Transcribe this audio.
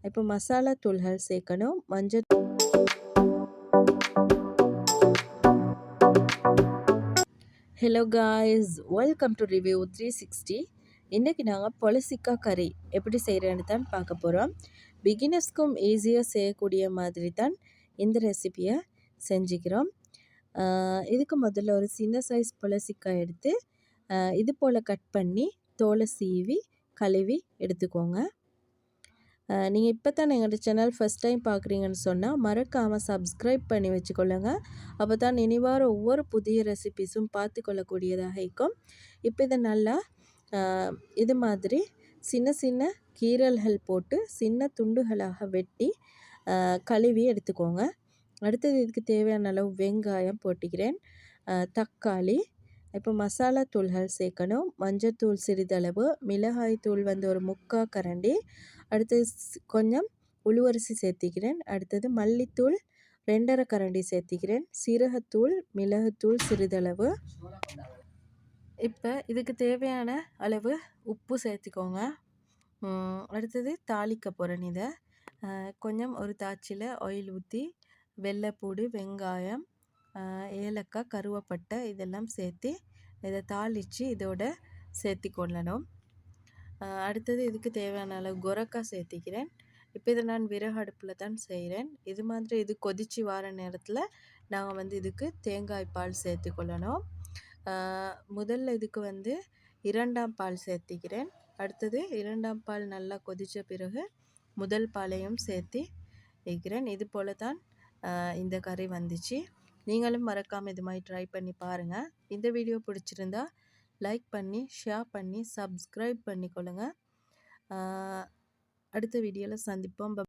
இப்போ மசாலா தூள்கள் சேர்க்கணும். மஞ்சள் hello guys, welcome to review 360. இன்றைக்கி நாங்கள் பொலசிக்கா கறி எப்படி செய்கிறேன்னு தான் பார்க்க போகிறோம். பிகினர்ஸ்க்கும் ஈஸியாக செய்யக்கூடிய மாதிரி தான் இந்த ரெசிபியை செஞ்சுக்கிறோம். இதுக்கு முதல்ல ஒரு சின்ன சைஸ் பொலசிக்காய் எடுத்து இது போல் கட் பண்ணி தோலை சீவி கழுவி எடுத்துக்கோங்க. நீங்கள் இப்போ தான் எங்களோட சேனல் ஃபஸ்ட் டைம் பார்க்குறீங்கன்னு சொன்னால் மறக்காமல் சப்ஸ்கிரைப் பண்ணி வச்சுக்கொள்ளுங்க. அப்போ தான் இனிவார ஒவ்வொரு புதிய ரெசிபிஸும் பார்த்து கொள்ளக்கூடியதாக இருக்கும். இப்போ இதை நல்லா இது மாதிரி சின்ன சின்ன கீரல்கள் போட்டு சின்ன துண்டுகளாக வெட்டி கழுவி எடுத்துக்கோங்க. அடுத்தது இதுக்கு தேவையான அளவு வெங்காயம் போட்டுக்கிறேன், தக்காளி. இப்போ மசாலா தூள்கள் சேர்க்கணும். மஞ்சத்தூள் சிறிதளவு, மிளகாய் தூள் வந்து ஒரு 3/4 கரண்டி, அடுத்தது கொஞ்சம் உளுவரிசி சேர்த்திக்கிறேன். அடுத்தது மல்லித்தூள் 2.5 கரண்டி சேர்த்திக்கிறேன். சீரகத்தூள், மிளகுத்தூள் சிறிதளவு. இப்போ இதுக்கு தேவையான அளவு உப்பு சேர்த்துக்கோங்க. அடுத்தது தாளிக்க போகிறேன். இதை கொஞ்சம் ஒரு தாச்சியில் ஆயில் ஊற்றி வெள்ளைப்பூடு, வெங்காயம், ஏலக்காய், கருவேப்பட்டை இதெல்லாம் சேர்த்து இதை தாளித்து இதோட சேர்த்தி கொள்ளணும். அடுத்தது இதுக்கு தேவையான அளவு கொரக்காய் சேர்த்திக்கிறேன். இப்போ இதை நான் விறகு அடுப்பில் தான் செய்கிறேன். இது மாதிரி இது கொதித்து வர நேரத்தில் நாங்கள் வந்து இதுக்கு தேங்காய் பால் சேர்த்து கொள்ளணும். முதல்ல இதுக்கு வந்து 2ஆம் பால் சேர்த்திக்கிறேன். அடுத்தது 2ஆம் பால் நல்லா கொதித்த பிறகு முதல் பாலையும் சேர்த்து வைக்கிறேன். இது போல் தான் இந்த கறி வந்துச்சு. நீங்களும் மறக்காமல் இது மாதிரி ட்ரை பண்ணி பாருங்கள். இந்த வீடியோ பிடிச்சிருந்தா லைக் பண்ணி, ஷேர் பண்ணி, சப்ஸ்கிரைப் பண்ணிக்கொள்ளுங்க. அடுத்த வீடியோவில் சந்திப்போம்.